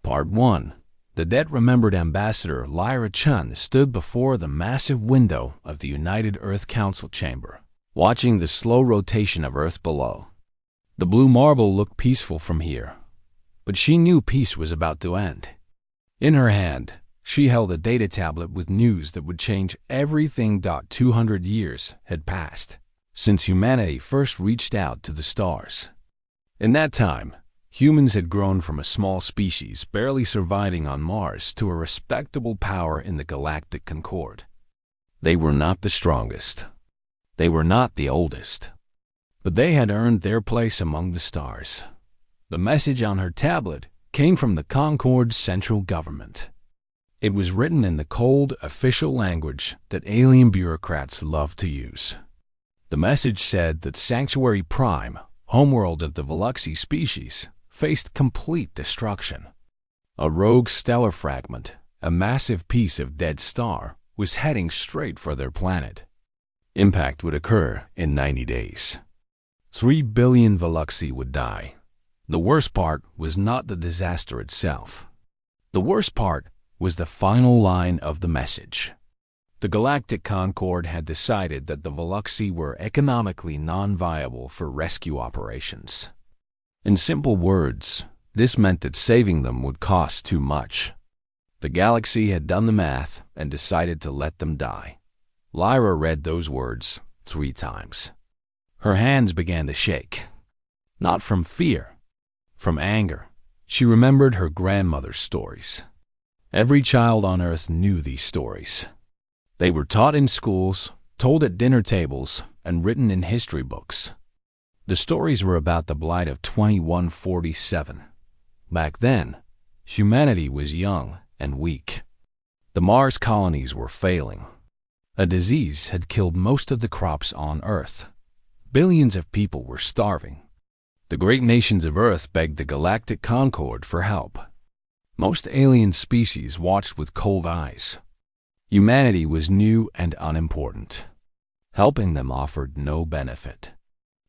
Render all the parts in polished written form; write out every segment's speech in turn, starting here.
Part 1. The dead-remembered ambassador Lyra Chun stood before the massive window of the United Earth Council chamber, watching the slow rotation of Earth below. The blue marble looked peaceful from here, but she knew peace was about to end. In her hand, she held a data tablet with news that would change everything. 200 years had passed since humanity first reached out to the stars. In that time, humans had grown from a small species barely surviving on Mars to a respectable power in the Galactic Concord. They were not the strongest. They were not the oldest. But they had earned their place among the stars. The message on her tablet came from the Concord's central government. It was written in the cold, official language that alien bureaucrats love to use. The message said that Sanctuary Prime, homeworld of the Veluxy species, faced complete destruction. A rogue stellar fragment, a massive piece of dead star, was heading straight for their planet. Impact would occur in 90 days. 3 billion Veluxy would die. The worst part was not the disaster itself. The worst part was the final line of the message. The Galactic Concord had decided that the Veluxy were economically non-viable for rescue operations. In simple words, this meant that saving them would cost too much. The galaxy had done the math and decided to let them die. Lyra read those words 3 times. Her hands began to shake. Not from fear, from anger. She remembered her grandmother's stories. Every child on Earth knew these stories. They were taught in schools, told at dinner tables, and written in history books. The stories were about the blight of 2147. Back then, humanity was young and weak. The Mars colonies were failing. A disease had killed most of the crops on Earth. Billions of people were starving. The great nations of Earth begged the Galactic Concord for help. Most alien species watched with cold eyes. Humanity was new and unimportant. Helping them offered no benefit.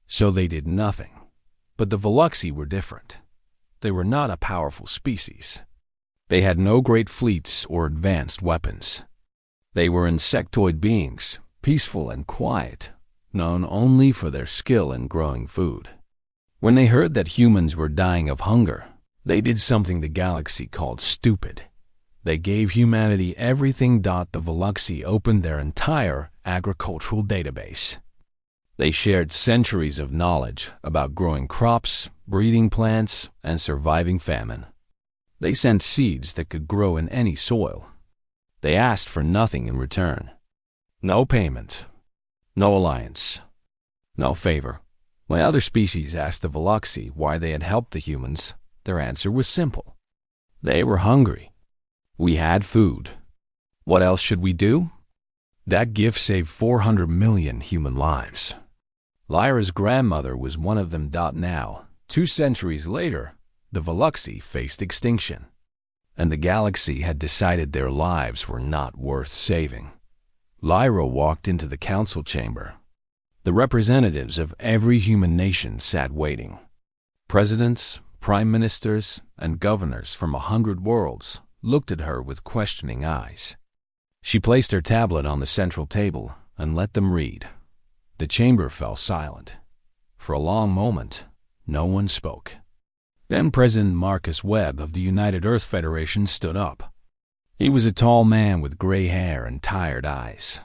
So they did nothing. But the Veluxy were different. They were not a powerful species. They had no great fleets or advanced weapons. They were insectoid beings, peaceful and quiet, known only for their skill in growing food. When they heard that humans were dying of hunger, they did something the galaxy called stupid. They gave humanity everything. The Veluxy opened their entire agricultural database. They shared centuries of knowledge about growing crops, breeding plants, and surviving famine. They sent seeds that could grow in any soil. They asked for nothing in return. No payment. No alliance. No favor. When other species asked the Veluxy why they had helped the humans, their answer was simple. They were hungry. We had food. What else should we do? That gift saved 400 million human lives. Lyra's grandmother was one of them. Now, 2 centuries later, the Veluxy faced extinction, and the galaxy had decided their lives were not worth saving. Lyra walked into the council chamber. The representatives of every human nation sat waiting. Presidents, prime ministers, and governors from 100 worlds looked at her with questioning eyes. She placed her tablet on the central table and let them read. The chamber fell silent. For a long moment, no one spoke. Then President Marcus Webb of the United Earth Federation stood up. He was a tall man with gray hair and tired eyes.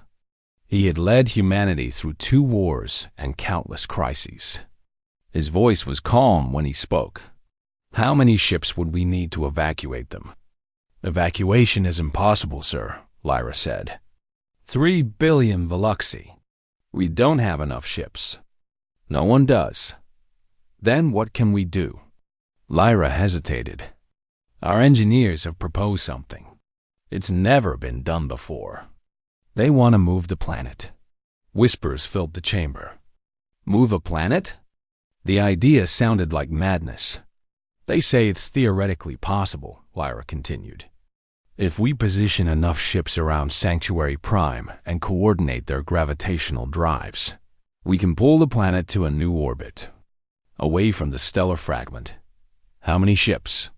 He had led humanity through 2 wars and countless crises. His voice was calm when he spoke. How many ships would we need to evacuate them? Evacuation is impossible, sir, Lyra said. 3 billion Veluxy. We don't have enough ships. No one does. Then what can we do? Lyra hesitated. Our engineers have proposed something. It's never been done before. They want to move the planet. Whispers filled the chamber. Move a planet? The idea sounded like madness. They say it's theoretically possible, Lyra continued. If we position enough ships around Sanctuary Prime and coordinate their gravitational drives, we can pull the planet to a new orbit, away from the stellar fragment. How many ships?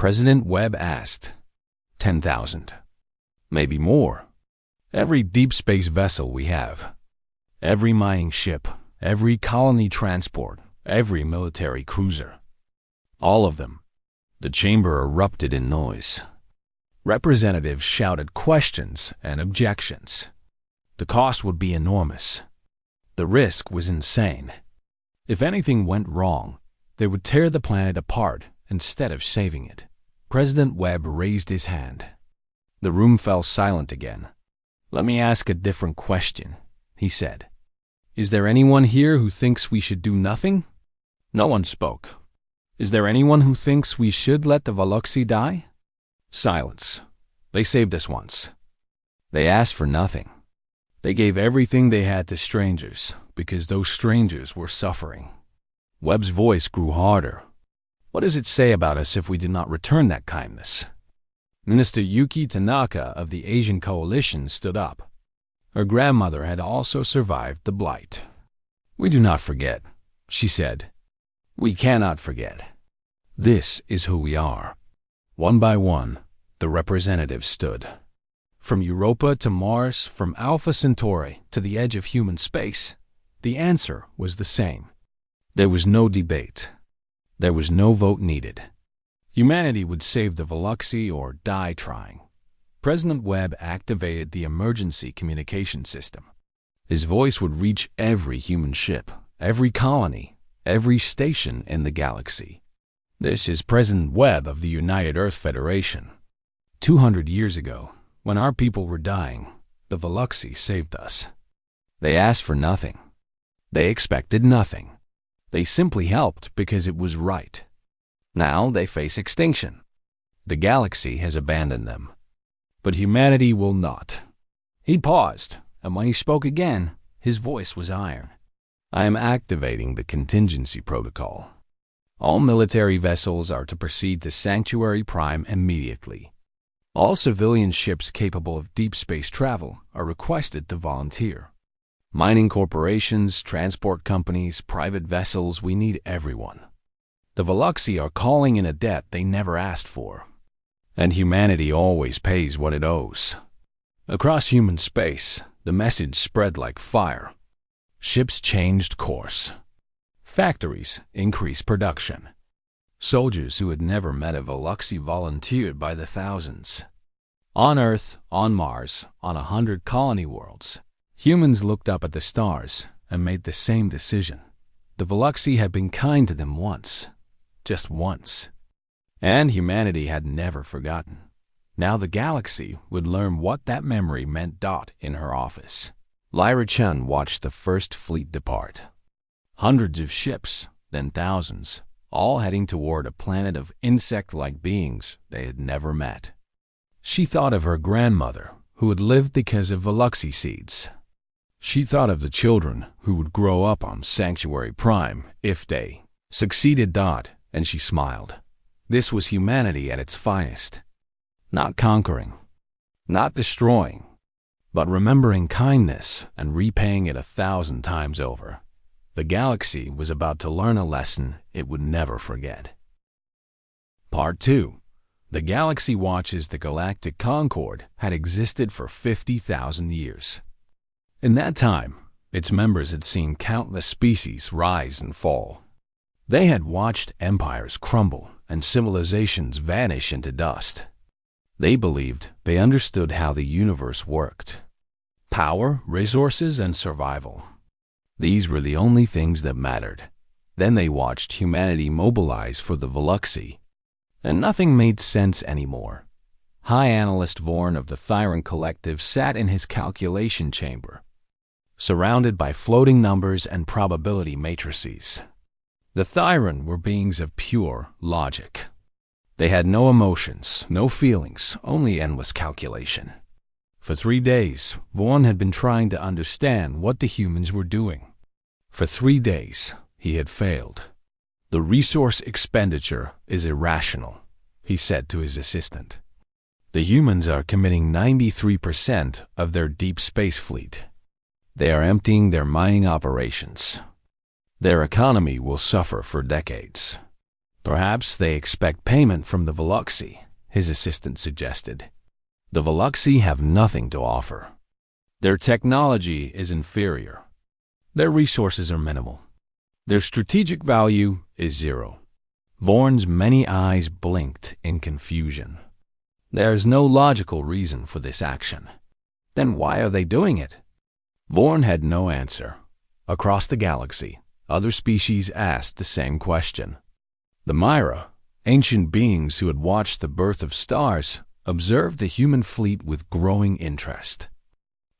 President Webb asked. 10,000. Maybe more. Every deep space vessel we have. Every mining ship, every colony transport, every military cruiser. All of them. The chamber erupted in noise. Representatives shouted questions and objections. The cost would be enormous. The risk was insane. If anything went wrong, they would tear the planet apart instead of saving it. President Webb raised his hand. The room fell silent again. "Let me ask a different question," he said. "Is there anyone here who thinks we should do nothing?" No one spoke. "Is there anyone who thinks we should let the Veluxi die?" Silence. They saved us once. They asked for nothing. They gave everything they had to strangers because those strangers were suffering. Webb's voice grew harder. "What does it say about us if we do not return that kindness?" Minister Yuki Tanaka of the Asian Coalition stood up. Her grandmother had also survived the blight. "We do not forget," she said. "We cannot forget. This is who we are." One by one, the representatives stood. From Europa to Mars, from Alpha Centauri to the edge of human space, the answer was the same. There was no debate. There was no vote needed. Humanity would save the Veluxi or die trying. President Webb activated the emergency communication system. His voice would reach every human ship, every colony, every station in the galaxy. "This is President Webb of the United Earth Federation. 200 years ago, when our people were dying, the Veluxi saved us. They asked for nothing. They expected nothing. They simply helped because it was right. Now they face extinction. The galaxy has abandoned them. But humanity will not." He paused, and when he spoke again, his voice was iron. "I am activating the contingency protocol. All military vessels are to proceed to Sanctuary Prime immediately. All civilian ships capable of deep space travel are requested to volunteer. Mining corporations, transport companies, private vessels, we need everyone. The Veluxi are calling in a debt they never asked for. And humanity always pays what it owes." Across human space, the message spread like fire. Ships changed course. Factories increased production. Soldiers who had never met a Veluxi volunteered by the thousands. On Earth, on Mars, on 100 colony worlds, humans looked up at the stars and made the same decision. The Veluxi had been kind to them once. Just once. And humanity had never forgotten. Now the galaxy would learn what that memory meant. In her office, Lyra Chun watched the first fleet depart. Hundreds of ships, then thousands, all heading toward a planet of insect-like beings they had never met. She thought of her grandmother, who had lived because of Veluxi seeds. She thought of the children who would grow up on Sanctuary Prime if they succeeded. And she smiled. This was humanity at its finest. Not conquering, not destroying, but remembering kindness and repaying it 1,000 times over. The galaxy was about to learn a lesson it would never forget. Part 2. The galaxy watches the Galactic Concord had existed for 50,000 years. In that time, its members had seen countless species rise and fall. They had watched empires crumble and civilizations vanish into dust. They believed they understood how the universe worked. Power, resources, and survival. These were the only things that mattered. Then they watched humanity mobilize for the Veluxi. And nothing made sense anymore. High Analyst Vorn of the Thyron Collective sat in his calculation chamber, surrounded by floating numbers and probability matrices. The Thyron were beings of pure logic. They had no emotions, no feelings, only endless calculation. For 3 days, Vorn had been trying to understand what the humans were doing. For 3 days, he had failed. "The resource expenditure is irrational," he said to his assistant. "The humans are committing 93% of their deep space fleet. They are emptying their mining operations. Their economy will suffer for decades. Perhaps they expect payment from the Veluxi, his assistant suggested. The Veluxi have nothing to offer. Their technology is inferior. Their resources are minimal. Their strategic value is zero. Vorn's many eyes blinked in confusion. There is no logical reason for this action. Then why are they doing it? Vorn had no answer. Across the galaxy, other species asked the same question. The Myra, ancient beings who had watched the birth of stars, observed the human fleet with growing interest.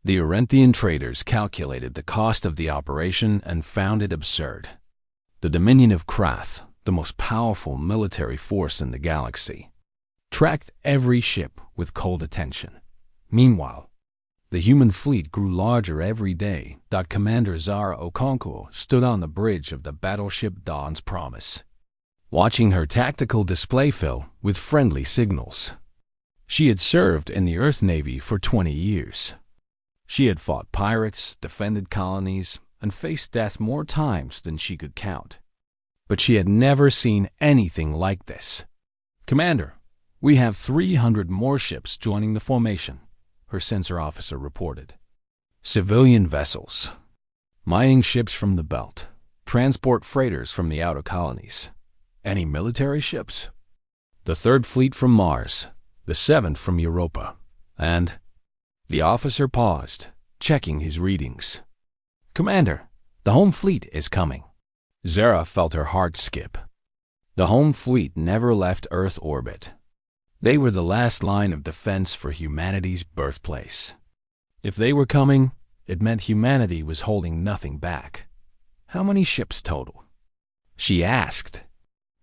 The Orentian traders calculated the cost of the operation and found it absurd. The Dominion of Krath, the most powerful military force in the galaxy, tracked every ship with cold attention. Meanwhile, the human fleet grew larger every day. Commander Zara Okonkwo stood on the bridge of the battleship Dawn's Promise, watching her tactical display fill with friendly signals. She had served in the Earth Navy for 20 years. She had fought pirates, defended colonies, and faced death more times than she could count. But she had never seen anything like this. "Commander, we have 300 more ships joining the formation," her sensor officer reported. Civilian vessels, mining ships from the belt, transport freighters from the outer colonies. Any military ships? The 3rd Fleet from Mars, the 7th from Europa, and... The officer paused, checking his readings. "Commander, the home fleet is coming." Zara felt her heart skip. The home fleet never left Earth orbit. They were the last line of defense for humanity's birthplace. If they were coming, it meant humanity was holding nothing back. "How many ships total?" she asked.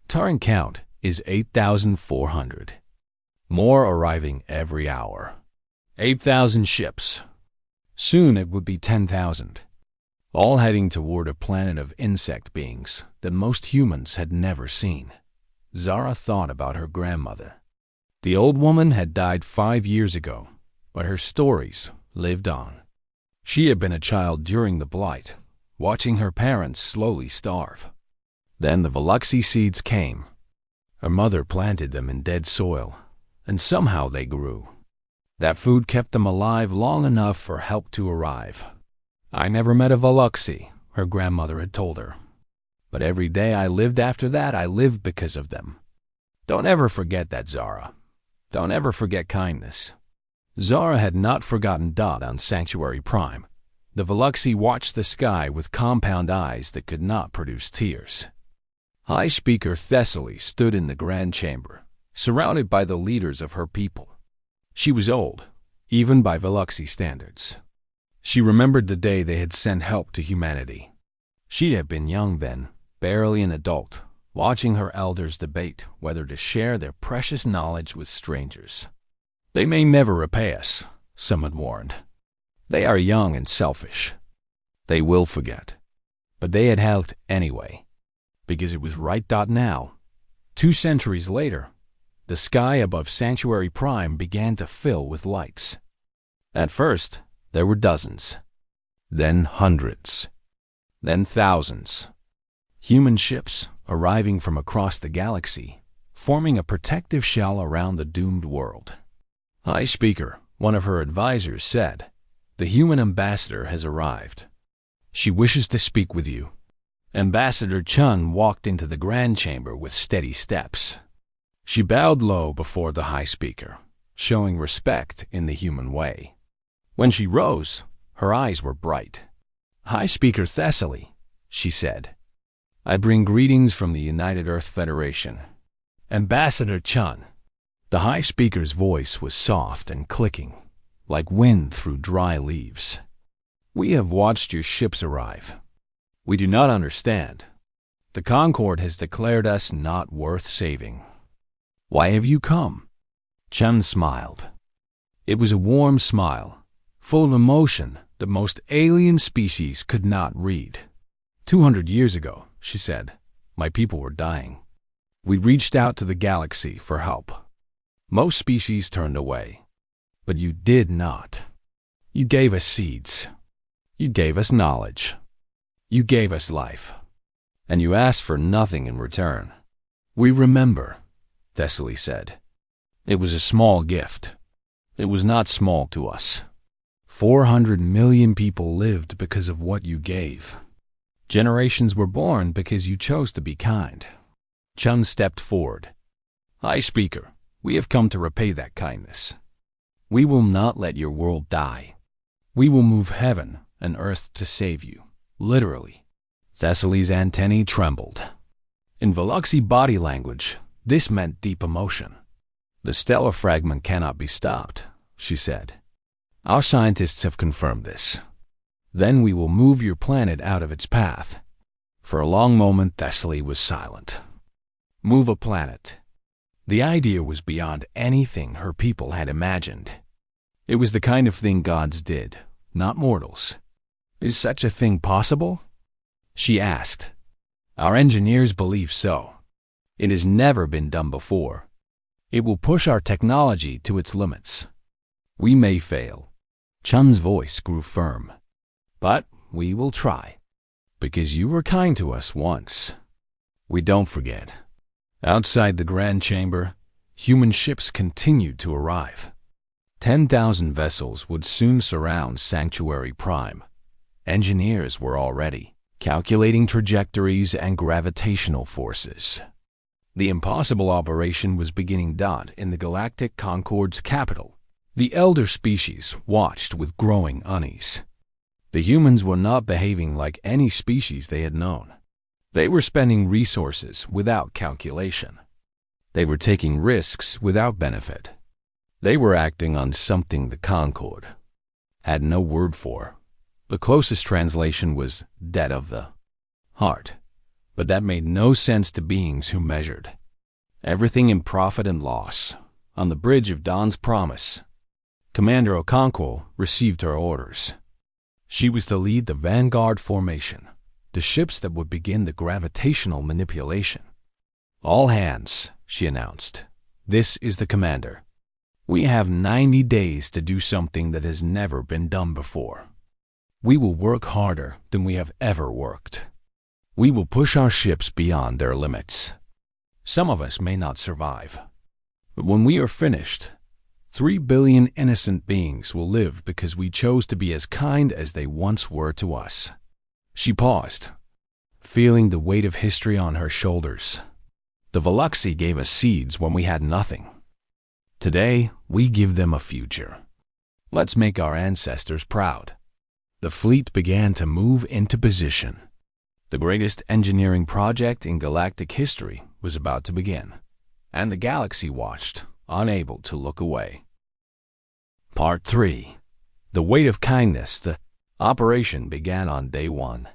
"Current count is 8,400. More arriving every hour. 8,000 ships. Soon it would be 10,000. All heading toward a planet of insect beings that most humans had never seen." Zara thought about her grandmother. The old woman had died 5 years ago, but her stories lived on. She had been a child during the Blight, watching her parents slowly starve. Then the Veluxi seeds came. Her mother planted them in dead soil, and somehow they grew. That food kept them alive long enough for help to arrive. "I never met a Veluxi," her grandmother had told her. "But every day I lived after that, I lived because of them. Don't ever forget that, Zara. Don't ever forget kindness." Zara had not forgotten Dot on Sanctuary Prime. The Veluxi watched the sky with compound eyes that could not produce tears. High Speaker Thessaly stood in the Grand Chamber, surrounded by the leaders of her people. She was old, even by Veluxi standards. She remembered the day they had sent help to humanity. She had been young then, barely an adult, watching her elders debate whether to share their precious knowledge with strangers. "They may never repay us," some had warned. "They are young and selfish. They will forget." But they had helped anyway, because it was right. Now, 2 centuries later, the sky above Sanctuary Prime began to fill with lights. At first, there were dozens, then hundreds, then thousands. Human ships arriving from across the galaxy, forming a protective shell around the doomed world. High Speaker, one of her advisors, said, "The human ambassador has arrived. She wishes to speak with you." Ambassador Chun walked into the Grand Chamber with steady steps. She bowed low before the High Speaker, showing respect in the human way. When she rose, her eyes were bright. "High Speaker Thessaly," she said, "I bring greetings from the United Earth Federation." "Ambassador Chun." The High Speaker's voice was soft and clicking, like wind through dry leaves. "We have watched your ships arrive. We do not understand. The Concord has declared us not worth saving. Why have you come?" Chun smiled. It was a warm smile, full of emotion that most alien species could not read. 200 years ago, she said, my people were dying. We reached out to the galaxy for help. Most species turned away, but you did not. You gave us seeds. You gave us knowledge. You gave us life. And you asked for nothing in return. "We remember," Thessaly said. "It was a small gift. It was not small to us. 400 million people lived because of what you gave. Generations were born because you chose to be kind." Chun stepped forward. "High Speaker, we have come to repay that kindness. We will not let your world die. We will move heaven and earth to save you, literally." Thessaly's antennae trembled. In Veluxi body language, this meant deep emotion. "The stellar fragment cannot be stopped," she said. "Our scientists have confirmed this. Then we will move your planet out of its path." For a long moment, Thessaly was silent. Move a planet. The idea was beyond anything her people had imagined. It was the kind of thing gods did, not mortals. "Is such a thing possible?" she asked. "Our engineers believe so. It has never been done before. It will push our technology to its limits. We may fail." Chun's voice grew firm. "But we will try. Because you were kind to us once. We don't forget." Outside the Grand Chamber, human ships continued to arrive. 10,000 vessels would soon surround Sanctuary Prime. Engineers were already calculating trajectories and gravitational forces. The impossible operation was beginning. In the Galactic Concord's capital, the elder species watched with growing unease. The humans were not behaving like any species they had known. They were spending resources without calculation. They were taking risks without benefit. They were acting on something the Concord had no word for. The closest translation was debt of the heart, but that made no sense to beings who measured everything in profit and loss. On the bridge of Dawn's Promise, Commander Okonkwo received her orders. She was to lead the Vanguard formation, the ships that would begin the gravitational manipulation. "All hands," she announced. "This is the commander. We have 90 days to do something that has never been done before. We will work harder than we have ever worked. We will push our ships beyond their limits. Some of us may not survive. But when we are finished, 3 billion innocent beings will live because we chose to be as kind as they once were to us." She paused, feeling the weight of history on her shoulders. "The Veluxi gave us seeds when we had nothing. Today, we give them a future. Let's make our ancestors proud." The fleet began to move into position. The greatest engineering project in galactic history was about to begin, and the galaxy watched, unable to look away. Part 3. The Weight of Kindness. The operation began on day 1.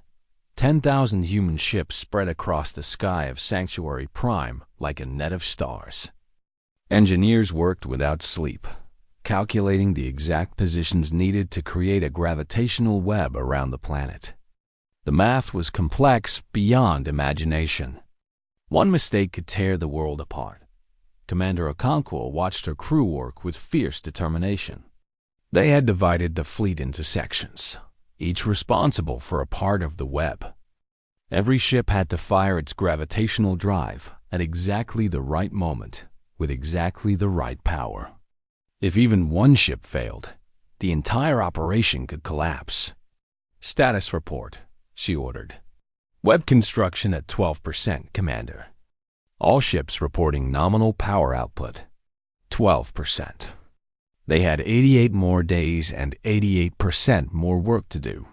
10,000 human ships spread across the sky of Sanctuary Prime like a net of stars. Engineers worked without sleep, calculating the exact positions needed to create a gravitational web around the planet. The math was complex beyond imagination. One mistake could tear the world apart. Commander Okonkwo watched her crew work with fierce determination. They had divided the fleet into sections, each responsible for a part of the web. Every ship had to fire its gravitational drive at exactly the right moment, with exactly the right power. If even one ship failed, the entire operation could collapse. "Status report," she ordered. "Web construction at 12%, Commander. All ships reporting nominal power output, 12%. They had 88 more days and 88% more work to do."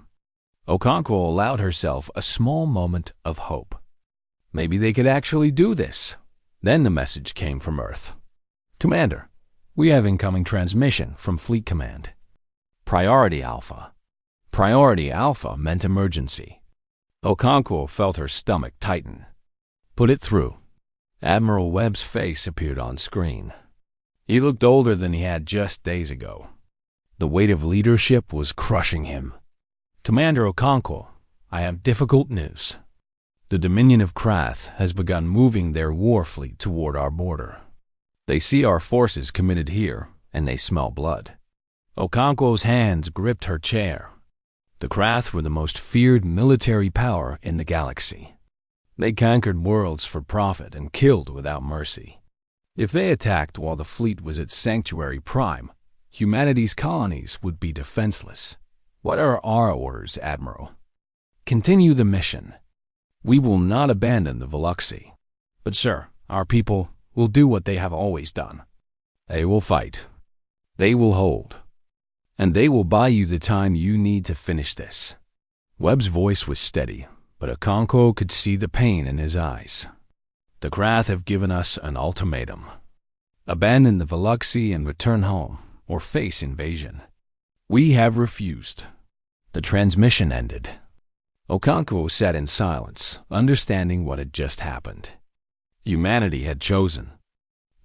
Okonkwo allowed herself a small moment of hope. Maybe they could actually do this. Then the message came from Earth. "Commander, we have incoming transmission from Fleet Command. Priority Alpha." Priority Alpha meant emergency. Okonkwo felt her stomach tighten. "Put it through." Admiral Webb's face appeared on screen. He looked older than he had just days ago. The weight of leadership was crushing him. "Commander Okonkwo, I have difficult news. The Dominion of Krath has begun moving their war fleet toward our border. They see our forces committed here, and they smell blood." Okonkwo's hands gripped her chair. The Krath were the most feared military power in the galaxy. They conquered worlds for profit and killed without mercy. If they attacked while the fleet was at Sanctuary Prime, humanity's colonies would be defenseless. What are our orders, Admiral? Continue the mission. We will not abandon the Veluxi. But, sir, our people will do what they have always done. They will fight. They will hold. And they will buy you the time you need to finish this. Webb's voice was steady, but Okonkwo could see the pain in his eyes. The Krath have given us an ultimatum. Abandon the Veluxi and return home, or face invasion. We have refused. The transmission ended. Okonkwo sat in silence, understanding what had just happened. Humanity had chosen.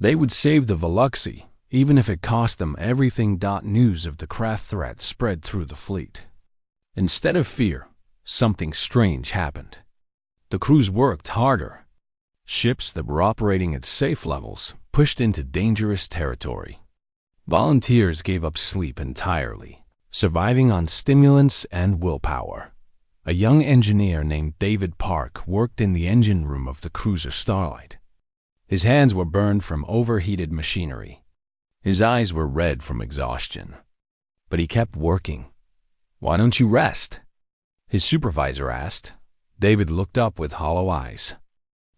They would save the Veluxi, even if it cost them everything. News of the Krath threat spread through the fleet. Instead of fear, something strange happened. The crews worked harder. Ships that were operating at safe levels pushed into dangerous territory. Volunteers gave up sleep entirely, surviving on stimulants and willpower. A young engineer named David Park worked in the engine room of the cruiser Starlight. His hands were burned from overheated machinery. His eyes were red from exhaustion. But he kept working. "Why don't you rest?" his supervisor asked. David looked up with hollow eyes.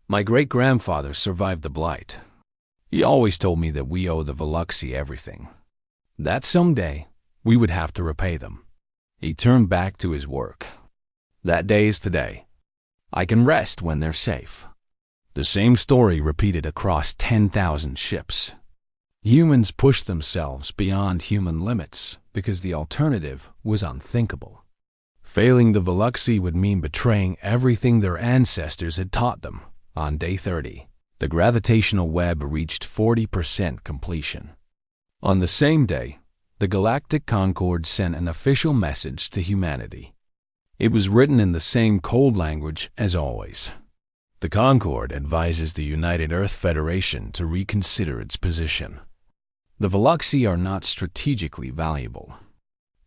"My great-grandfather survived the Blight. He always told me that we owe the Veluxi everything. That someday we would have to repay them." He turned back to his work. "That day is today. I can rest when they're safe." The same story repeated across 10,000 ships. Humans pushed themselves beyond human limits because the alternative was unthinkable. Failing the Veluxi would mean betraying everything their ancestors had taught them. On day 30, the gravitational web reached 40% completion. On the same day, the Galactic Concord sent an official message to humanity. It was written in the same cold language as always. The Concord advises the United Earth Federation to reconsider its position. The Veluxi are not strategically valuable.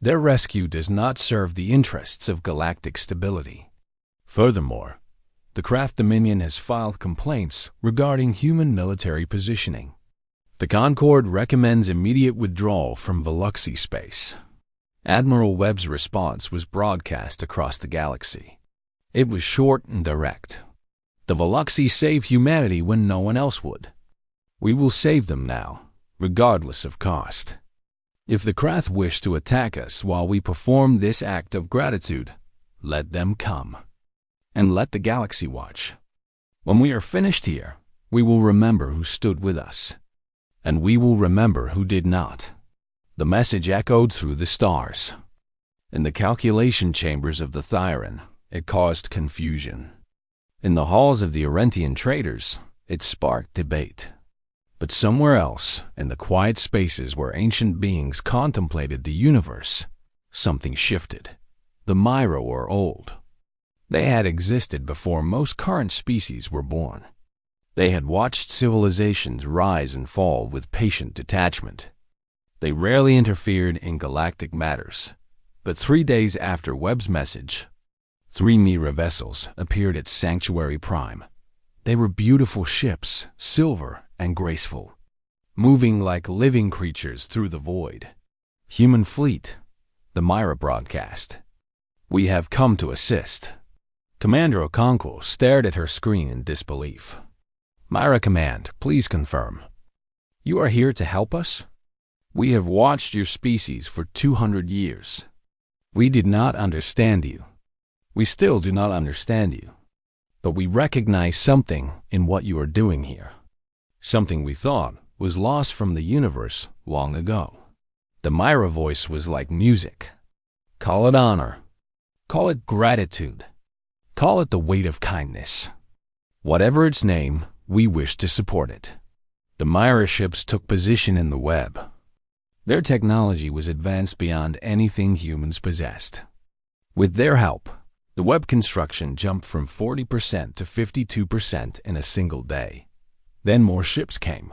Their rescue does not serve the interests of galactic stability. Furthermore, the Krath Dominion has filed complaints regarding human military positioning. The Concord recommends immediate withdrawal from Veluxi space. Admiral Webb's response was broadcast across the galaxy. It was short and direct. The Veluxi save humanity when no one else would. We will save them now, regardless of cost. If the Krath wish to attack us while we perform this act of gratitude, let them come. And let the galaxy watch. When we are finished here, we will remember who stood with us. And we will remember who did not. The message echoed through the stars. In the calculation chambers of the Thyran, it caused confusion. In the halls of the Arentian traders, it sparked debate. But somewhere else, in the quiet spaces where ancient beings contemplated the universe, something shifted. The Myra were old. They had existed before most current species were born. They had watched civilizations rise and fall with patient detachment. They rarely interfered in galactic matters. But 3 days after Webb's message, 3 Mira vessels appeared at Sanctuary Prime. They were beautiful ships, silver and graceful, moving like living creatures through the void. "Human fleet," the Myra broadcast. "We have come to assist." Commander Okonkwo stared at her screen in disbelief. "Myra Command, please confirm. You are here to help us? We have watched your species for 200 years. We did not understand you. We still do not understand you. But we recognize something in what you are doing here. Something we thought was lost from the universe long ago." The Myra voice was like music. "Call it honor. Call it gratitude. Call it the weight of kindness. Whatever its name, we wish to support it." The Myra ships took position in the web. Their technology was advanced beyond anything humans possessed. With their help, the web construction jumped from 40% to 52% in a single day. Then more ships came.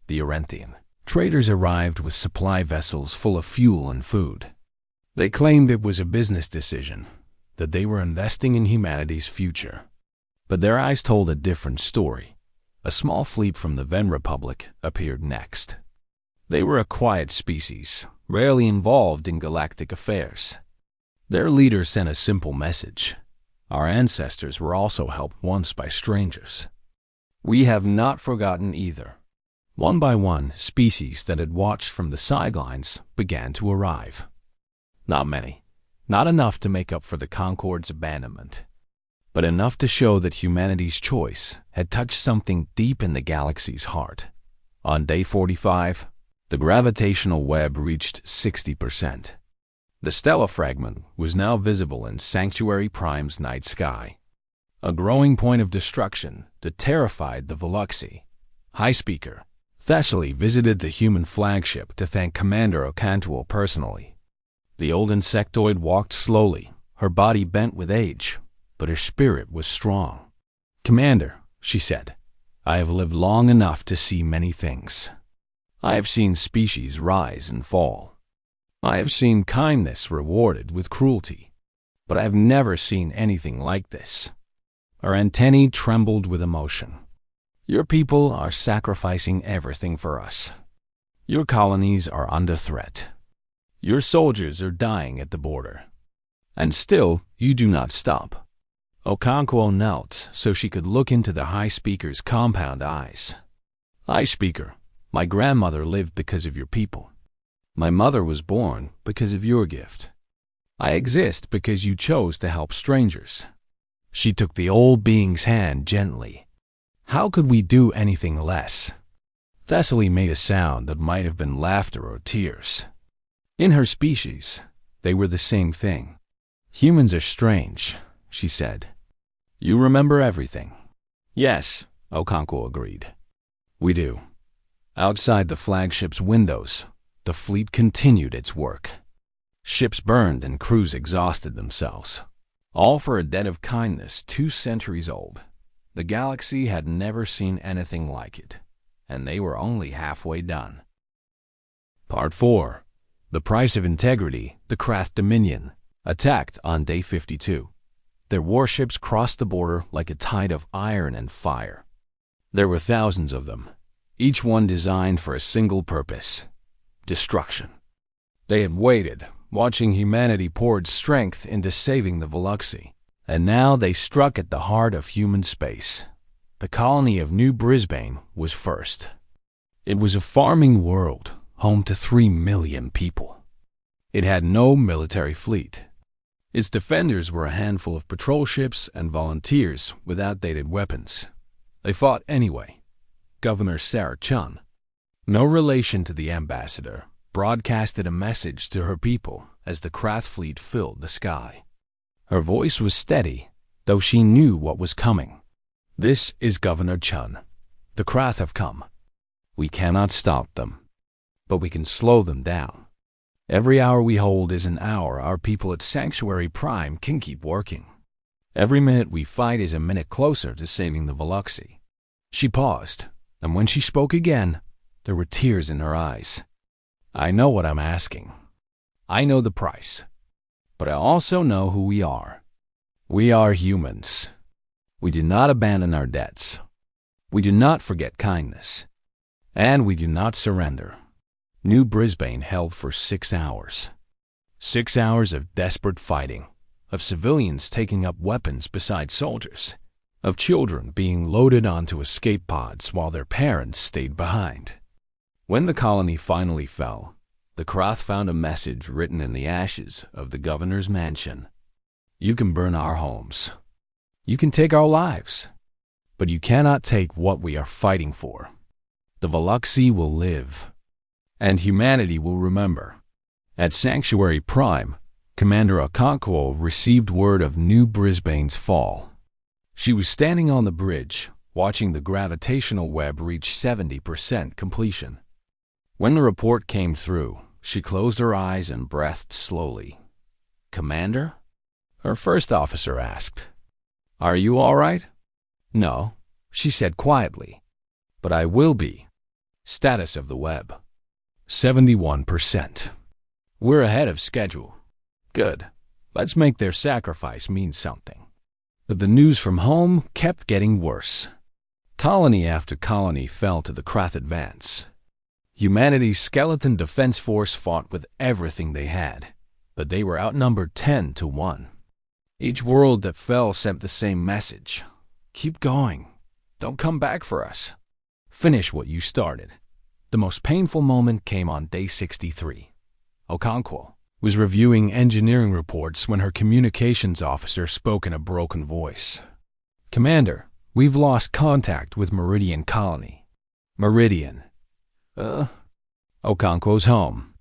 The Arentian traders arrived with supply vessels full of fuel and food. They claimed it was a business decision, that they were investing in humanity's future. But their eyes told a different story. A small fleet from the Ven Republic appeared next. They were a quiet species, rarely involved in galactic affairs. Their leader sent a simple message. Our ancestors were also helped once by strangers. We have not forgotten either. One by one, species that had watched from the sidelines began to arrive. Not many, not enough to make up for the Concorde's abandonment, but enough to show that humanity's choice had touched something deep in the galaxy's heart. On day 45, the gravitational web reached 60%. The stellar fragment was now visible in Sanctuary Prime's night sky, a growing point of destruction that terrified the Veluxi. High Speaker Thessaly visited the human flagship to thank Commander Ocantual personally. The old insectoid walked slowly, her body bent with age, but her spirit was strong. "Commander," she said, "I have lived long enough to see many things. I have seen species rise and fall. I have seen kindness rewarded with cruelty, but I have never seen anything like this." Her antennae trembled with emotion. "Your people are sacrificing everything for us. Your colonies are under threat. Your soldiers are dying at the border. And still, you do not stop." Okonkwo knelt so she could look into the High Speaker's compound eyes. "High Speaker, my grandmother lived because of your people. My mother was born because of your gift. I exist because you chose to help strangers." She took the old being's hand gently. "How could we do anything less?" Thessaly made a sound that might have been laughter or tears. In her species, they were the same thing. "Humans are strange," she said. "You remember everything." "Yes," Okonkwo agreed. "We do." Outside the flagship's windows, the fleet continued its work. Ships burned and crews exhausted themselves, all for a debt of kindness 2 centuries old. The galaxy had never seen anything like it, and they were only halfway done. Part 4. The Price of Integrity, the Krath Dominion, attacked on day 52. Their warships crossed the border like a tide of iron and fire. There were thousands of them, each one designed for a single purpose: destruction. They had waited, watching humanity pour its strength into saving the Veluxi, and now they struck at the heart of human space. The colony of New Brisbane was first. It was a farming world, home to 3 million people. It had no military fleet. Its defenders were a handful of patrol ships and volunteers with outdated weapons. They fought anyway. Governor Sarah Chun, no relation to the ambassador, broadcasted a message to her people as the Krath fleet filled the sky. Her voice was steady, though she knew what was coming. "This is Governor Chun. The Krath have come. We cannot stop them, but we can slow them down. Every hour we hold is an hour our people at Sanctuary Prime can keep working. Every minute we fight is a minute closer to saving the Veluxi." She paused, and when she spoke again, there were tears in her eyes. "I know what I'm asking. I know the price. But I also know who we are. We are humans. We do not abandon our debts. We do not forget kindness. And we do not surrender." New Brisbane held for 6 hours. 6 hours of desperate fighting, of civilians taking up weapons beside soldiers, of children being loaded onto escape pods while their parents stayed behind. When the colony finally fell, the Krath found a message written in the ashes of the governor's mansion. "You can burn our homes. You can take our lives. But you cannot take what we are fighting for. The Veluxi will live, and humanity will remember." At Sanctuary Prime, Commander Okonkwo received word of New Brisbane's fall. She was standing on the bridge, watching the gravitational web reach 70% completion. When the report came through, she closed her eyes and breathed slowly. "Commander?" her first officer asked. "Are you all right?" "No," she said quietly, "but I will be." Status of the web: 71%. We're ahead of schedule. Good. Let's make their sacrifice mean something. But the news from home kept getting worse. Colony after colony fell to the Krath advance. Humanity's skeleton defense force fought with everything they had, but they were outnumbered 10 to 1. Each world that fell sent the same message. Keep going. Don't come back for us. Finish what you started. The most painful moment came on day 63. Okonkwo was reviewing engineering reports when her communications officer spoke in a broken voice. "Commander, we've lost contact with Meridian Colony." Meridian. Okonkwo's home.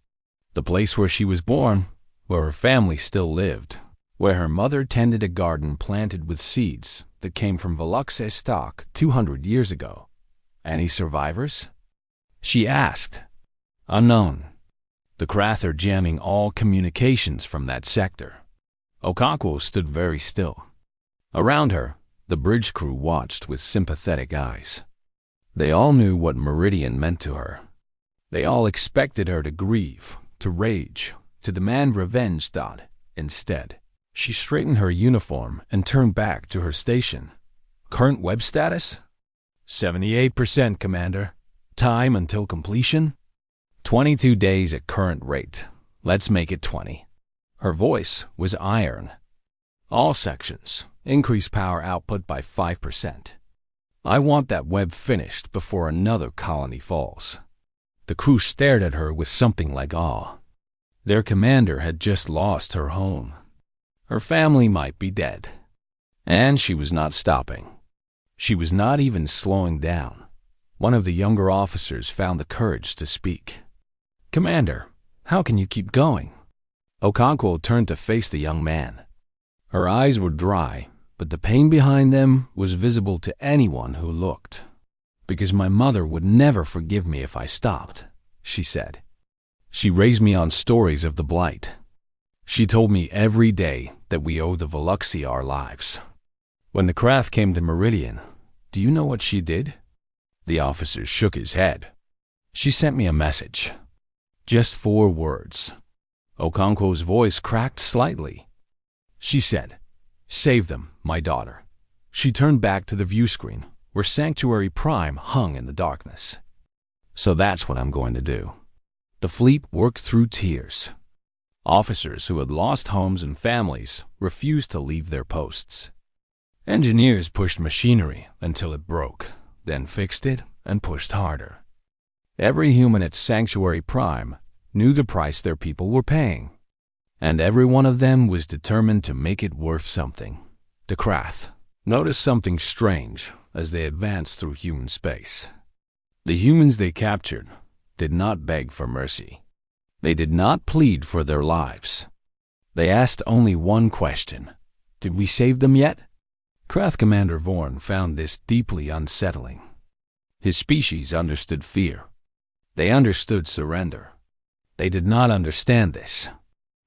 The place where she was born, where her family still lived, where her mother tended a garden planted with seeds that came from Veluxe stock 200 years ago. "Any survivors?" she asked. "Unknown. The Krath are jamming all communications from that sector." Okonkwo stood very still. Around her, the bridge crew watched with sympathetic eyes. They all knew what Meridian meant to her. They all expected her to grieve, to rage, to demand revenge. Instead, she straightened her uniform and turned back to her station. "Current web status?" 78%, Commander. Time until completion? 22 days at current rate. Let's make it 20. Her voice was iron. "All sections, increase power output by 5%. I want that web finished before another colony falls." The crew stared at her with something like awe. Their commander had just lost her home. Her family might be dead. And she was not stopping. She was not even slowing down. One of the younger officers found the courage to speak. "Commander, how can you keep going?" Okonkwo turned to face the young man. Her eyes were dry, but the pain behind them was visible to anyone who looked. "Because my mother would never forgive me if I stopped," she said. "She raised me on stories of the Blight. She told me every day that we owe the Veluxi our lives. When the Krath came to Meridian, do you know what she did?" The officer shook his head. "She sent me a message. Just 4 words." Okonkwo's voice cracked slightly. She said, "Save them, my daughter." She turned back to the view screen, where Sanctuary Prime hung in the darkness. "So that's what I'm going to do." The fleet worked through tears. Officers who had lost homes and families refused to leave their posts. Engineers pushed machinery until it broke, then fixed it and pushed harder. Every human at Sanctuary Prime knew the price their people were paying, and every one of them was determined to make it worth something. The Krath noticed something strange as they advanced through human space. The humans they captured did not beg for mercy. They did not plead for their lives. They asked only one question: did we save them yet? Krath Commander Vorn found this deeply unsettling. His species understood fear. They understood surrender. They did not understand this.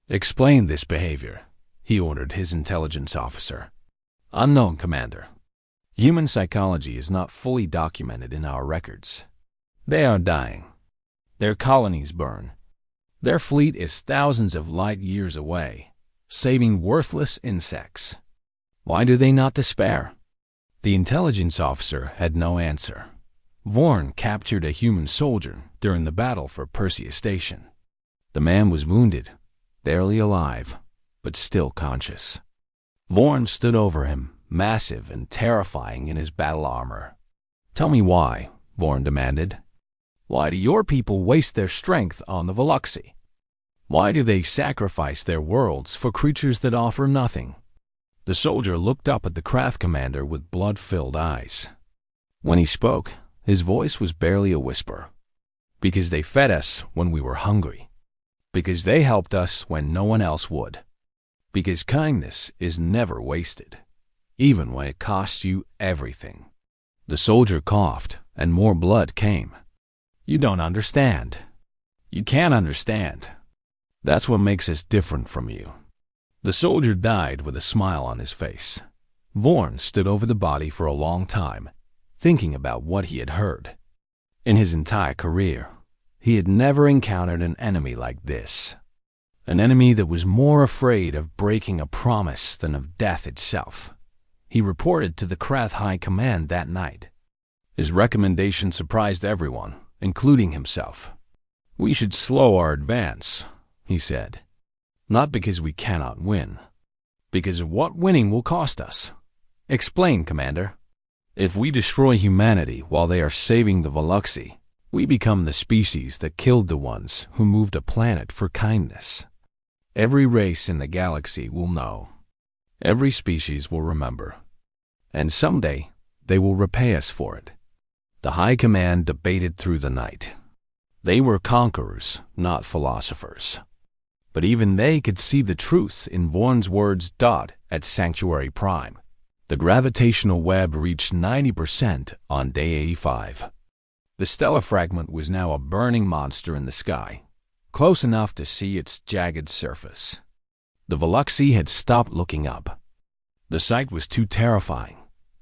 "Explain this behavior," he ordered his intelligence officer. "Unknown, Commander. Human psychology is not fully documented in our records. They are dying. Their colonies burn. Their fleet is thousands of light years away, saving worthless insects. Why do they not despair?" The intelligence officer had no answer. Vorn captured a human soldier during the battle for Perseus Station. The man was wounded, barely alive, but still conscious. Vorn stood over him, massive and terrifying in his battle armor. "Tell me why," Vorn demanded. "Why do your people waste their strength on the Veluxi? Why do they sacrifice their worlds for creatures that offer nothing?" The soldier looked up at the Krath commander with blood-filled eyes. When he spoke, his voice was barely a whisper. "Because they fed us when we were hungry. Because they helped us when no one else would. Because kindness is never wasted, even when it costs you everything." The soldier coughed, and more blood came. "You don't understand. You can't understand. That's what makes us different from you." The soldier died with a smile on his face. Vorn stood over the body for a long time, thinking about what he had heard. In his entire career, he had never encountered an enemy like this. An enemy that was more afraid of breaking a promise than of death itself. he reported to the Krath High Command that night. His recommendation surprised everyone, including himself. "We should slow our advance," he said. "Not because we cannot win, because of what winning will cost us." "Explain, Commander." "If we destroy humanity while they are saving the Veluxi, we become the species that killed the ones who moved a planet for kindness. Every race in the galaxy will know. Every species will remember. And someday, they will repay us for it." The High Command debated through the night. They were conquerors, not philosophers. But even they could see the truth in Vorn's words. At Sanctuary Prime, the gravitational web reached 90% on day 85. The stellar fragment was now a burning monster in the sky, close enough to see its jagged surface. The Veluxi had stopped looking up. The sight was too terrifying,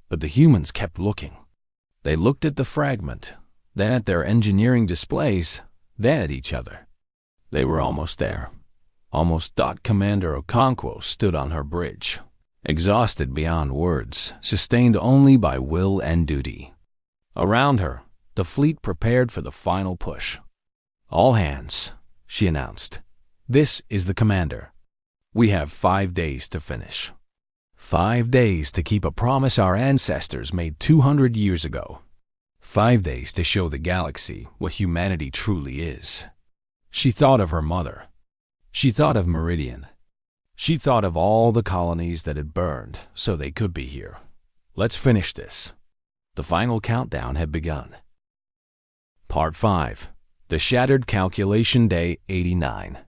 but the humans kept looking. They looked at the fragment, then at their engineering displays, then at each other. They were almost there. Almost. Commander Okonkwo stood on her bridge, exhausted beyond words, sustained only by will and duty. Around her, the fleet prepared for the final push. "All hands," she announced. "This is the commander. We have 5 days to finish. 5 days to keep a promise our ancestors made 200 years ago. 5 days to show the galaxy what humanity truly is." She thought of her mother. She thought of Meridian. She thought of all the colonies that had burned so they could be here. Let's finish this. The final countdown had begun. Part 5. The Shattered Calculation, Day 89.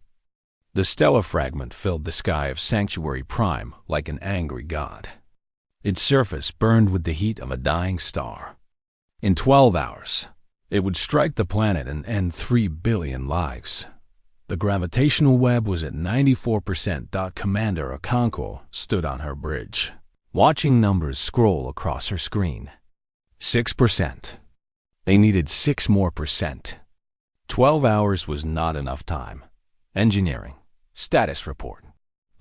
The stellar fragment filled the sky of Sanctuary Prime like an angry god. Its surface burned with the heat of a dying star. In 12 hours, it would strike the planet and end 3 billion lives. The gravitational web was at 94%. Commander Okonkwo stood on her bridge, watching numbers scroll across her screen. 6%. They needed 6 more percent. 12 hours was not enough time. Engineering. Status report.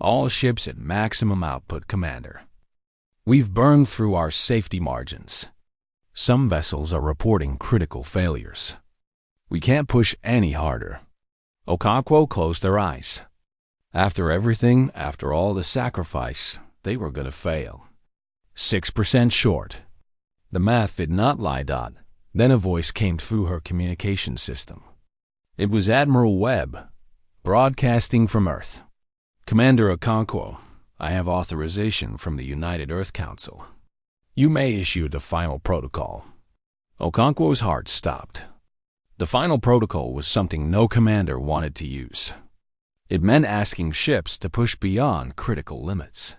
All ships at maximum output, Commander. We've burned through our safety margins. Some vessels are reporting critical failures. We can't push any harder. Okonkwo closed their eyes. After everything, after all the sacrifice, they were going to fail. 6% short. The math did not lie. Then a voice came through her communication system. It was Admiral Webb, broadcasting from Earth. "Commander Okonkwo, I have authorization from the United Earth Council. You may issue the final protocol." Okonkwo's heart stopped. The final protocol was something no commander wanted to use. It meant asking ships to push beyond critical limits.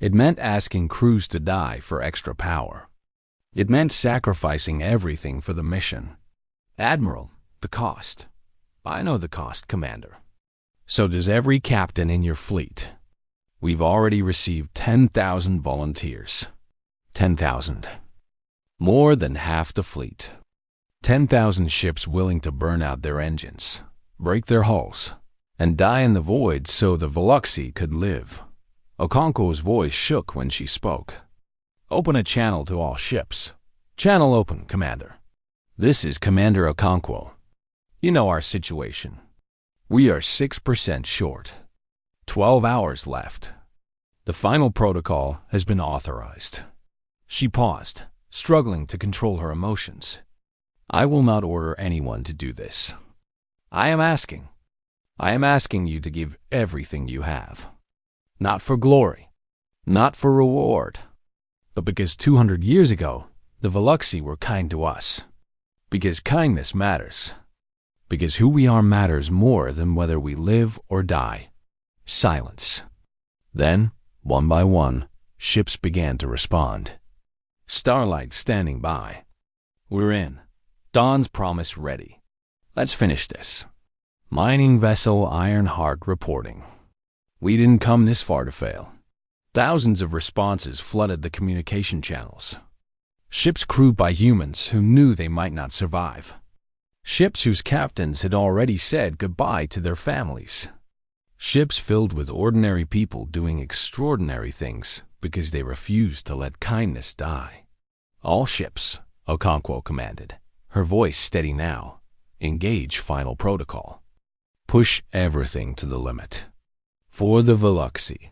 It meant asking crews to die for extra power. It meant sacrificing everything for the mission. "Admiral, the cost." "I know the cost, Commander. So does every captain in your fleet. We've already received 10,000 volunteers. 10,000. More than half the fleet. 10,000 ships willing to burn out their engines, break their hulls, and die in the void so the Veluxi could live." Okonkwo's voice shook when she spoke. "Open a channel to all ships." "Channel open, Commander." "This is Commander Okonkwo. You know our situation. We are 6% short. 12 hours left. The final protocol has been authorized." She paused, struggling to control her emotions. "I will not order anyone to do this. I am asking you to give everything you have. Not for glory, not for reward, but because 200 years ago, the Veluxi were kind to us. Because kindness matters. Because who we are matters more than whether we live or die." Silence. Then, one by one, ships began to respond. Starlight standing by. "We're in. Dawn's promise ready. Let's finish this." Mining vessel Ironheart reporting. "We didn't come this far to fail." Thousands of responses flooded the communication channels. Ships crewed by humans who knew they might not survive. Ships whose captains had already said goodbye to their families. Ships filled with ordinary people doing extraordinary things, because they refused to let kindness die. All ships, Okonkwo commanded, her voice steady now. Engage final protocol. Push everything to the limit. For the Veluxy.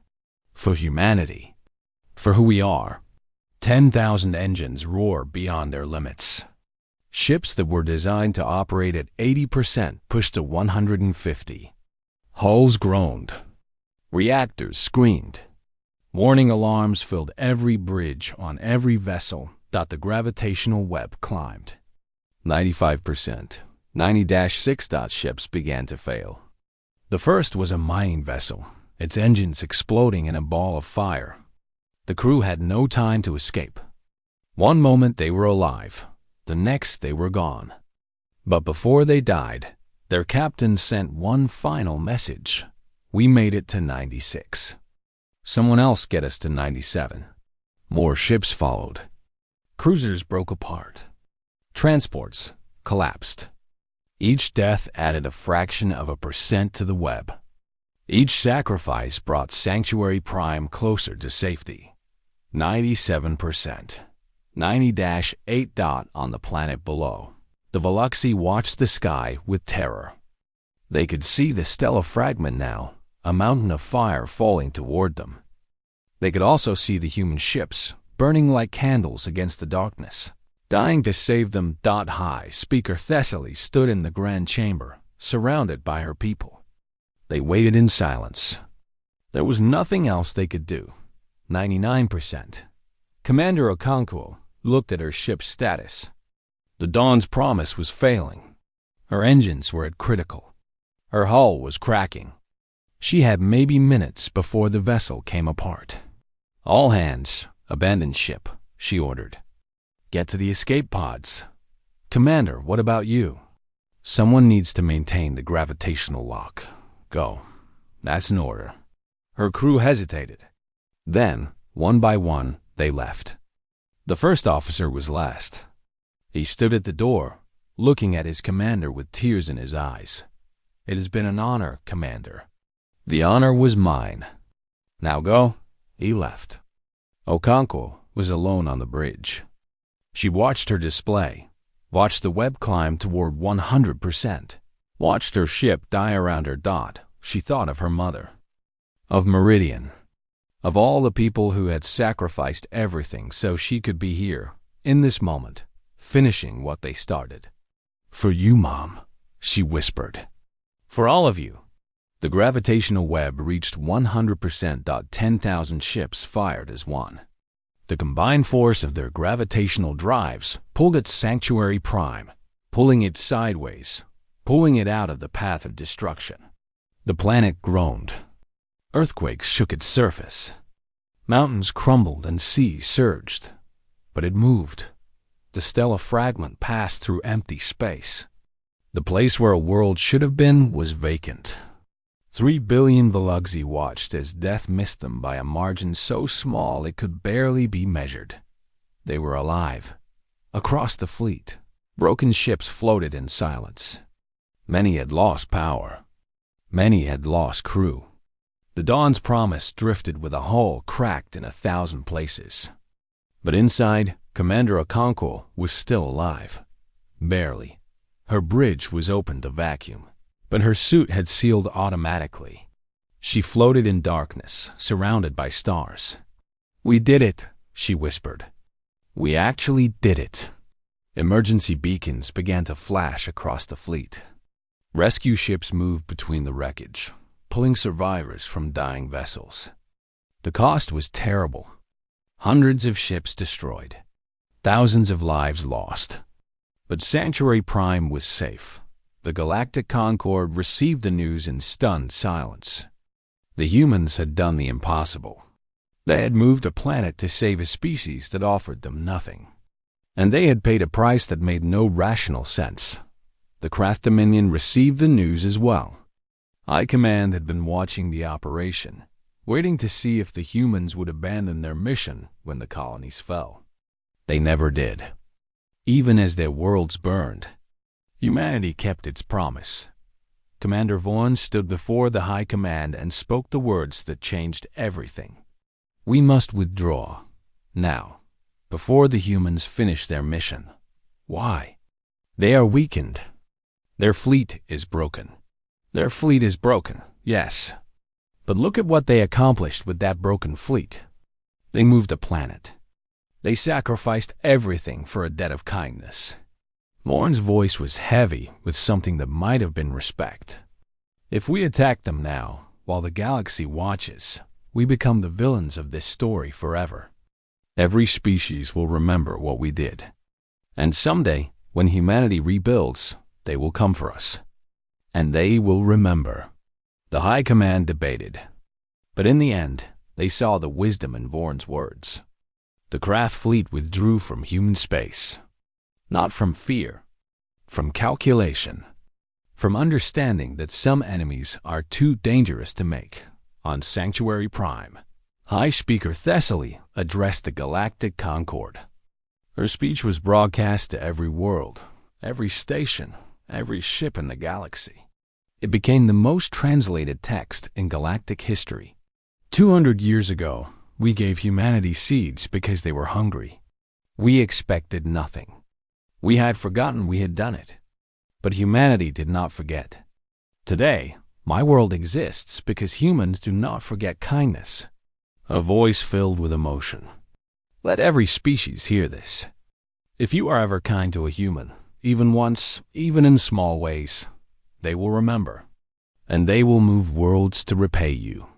For humanity. For who we are. 10,000 engines roar beyond their limits. Ships that were designed to operate at 80% pushed to 150. Hulls groaned. Reactors screamed. Warning alarms filled every bridge on every vessel that the gravitational web climbed. 95%. 90-6 ships began to fail. The first was a mining vessel, its engines exploding in a ball of fire. The crew had no time to escape. One moment they were alive, the next they were gone. But before they died, their captain sent one final message. We made it to 96. Someone else get us to 97. More ships followed. Cruisers broke apart. Transports collapsed. Each death added a fraction of a percent to the web. Each sacrifice brought Sanctuary Prime closer to safety. 97%. 90-8 on the planet below. The Veluxy watched the sky with terror. They could see the stellar fragment now, a mountain of fire falling toward them. They could also see the human ships, burning like candles against the darkness. Dying to save them. High Speaker Thessaly stood in the grand chamber, surrounded by her people. They waited in silence. There was nothing else they could do. 99%. Commander Okonkwo looked at her ship's status. The Dawn's promise was failing. Her engines were at critical. Her hull was cracking. She had maybe minutes before the vessel came apart. All hands, abandon ship, she ordered. Get to the escape pods. Commander, what about you? Someone needs to maintain the gravitational lock. Go. That's an order. Her crew hesitated. Then, one by one, they left. The first officer was last. He stood at the door, looking at his commander with tears in his eyes. It has been an honor, Commander. The honor was mine. Now go. He left. Okonkwo was alone on the bridge. She watched her display, watched the web climb toward 100%, watched her ship die around her dot. She thought of her mother, of Meridian, of all the people who had sacrificed everything so she could be here, in this moment, finishing what they started. For you, Mom, she whispered. For all of you. The gravitational web reached 100%. 10,000 ships fired as one. The combined force of their gravitational drives pulled at Sanctuary Prime, pulling it sideways, pulling it out of the path of destruction. The planet groaned. Earthquakes shook its surface. Mountains crumbled and seas surged. But it moved. The stellar fragment passed through empty space. The place where a world should have been was vacant. 3 billion Veluxy watched as death missed them by a margin so small it could barely be measured. They were alive. Across the fleet, broken ships floated in silence. Many had lost power. Many had lost crew. The Dawn's promise drifted with a hull cracked in 1,000 places. But inside, Commander Okonkwo was still alive. Barely. Her bridge was open to vacuum, but her suit had sealed automatically. She floated in darkness, surrounded by stars. We did it, she whispered. We actually did it. Emergency beacons began to flash across the fleet. Rescue ships moved between the wreckage, pulling survivors from dying vessels. The cost was terrible. Hundreds of ships destroyed. Thousands of lives lost. But Sanctuary Prime was safe. The Galactic Concord received the news in stunned silence. The humans had done the impossible. They had moved a planet to save a species that offered them nothing. And they had paid a price that made no rational sense. The Craft Dominion received the news as well. High Command had been watching the operation, waiting to see if the humans would abandon their mission when the colonies fell. They never did. Even as their worlds burned, humanity kept its promise. Commander Vaughn stood before the High Command and spoke the words that changed everything. We must withdraw. Now, before the humans finish their mission. Why? They are weakened. Their fleet is broken. Their fleet is broken, yes. But look at what they accomplished with that broken fleet. They moved a planet. They sacrificed everything for a debt of kindness. Lorne's voice was heavy with something that might have been respect. If we attack them now, while the galaxy watches, we become the villains of this story forever. Every species will remember what we did. And someday, when humanity rebuilds, they will come for us. And they will remember. The High Command debated. But in the end, they saw the wisdom in Vorn's words. The Krath fleet withdrew from human space. Not from fear. From calculation. From understanding that some enemies are too dangerous to make. On Sanctuary Prime, High Speaker Thessaly addressed the Galactic Concord. Her speech was broadcast to every world, every station, every ship in the galaxy. It became the most translated text in galactic history. 200 years ago, we gave humanity seeds because they were hungry. We expected nothing. We had forgotten we had done it. But humanity did not forget. Today, my world exists because humans do not forget kindness. A voice filled with emotion. Let every species hear this. If you are ever kind to a human, even once, even in small ways, they will remember. And they will move worlds to repay you.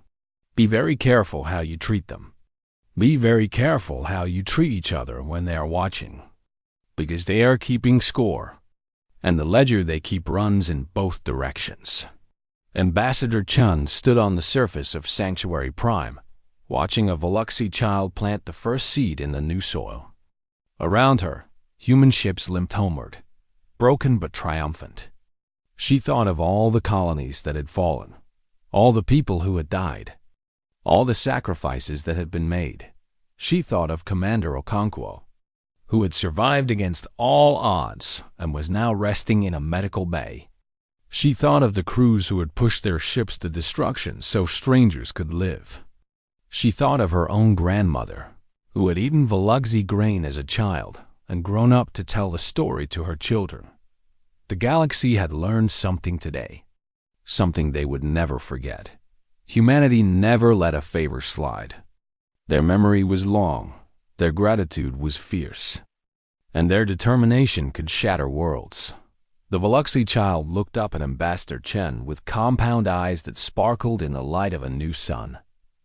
Be very careful how you treat them. Be very careful how you treat each other when they are watching. Because they are keeping score. And the ledger they keep runs in both directions. Ambassador Chun stood on the surface of Sanctuary Prime, watching a Veluxy child plant the first seed in the new soil. Around her, human ships limped homeward, broken but triumphant. She thought of all the colonies that had fallen, all the people who had died, all the sacrifices that had been made. She thought of Commander Okonkwo, who had survived against all odds and was now resting in a medical bay. She thought of the crews who had pushed their ships to destruction so strangers could live. She thought of her own grandmother, who had eaten Veluxy grain as a child and grown up to tell the story to her children. The galaxy had learned something today, something they would never forget. Humanity never let a favor slide. Their memory was long, their gratitude was fierce, and their determination could shatter worlds. The Veluxy child looked up at Ambassador Chen with compound eyes that sparkled in the light of a new sun.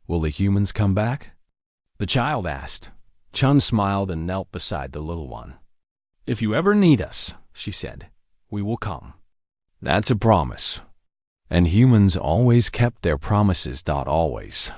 Will the humans come back? The child asked. Chun smiled and knelt beside the little one. If you ever need us, she said, we will come. That's a promise. And humans always kept their promises. Always.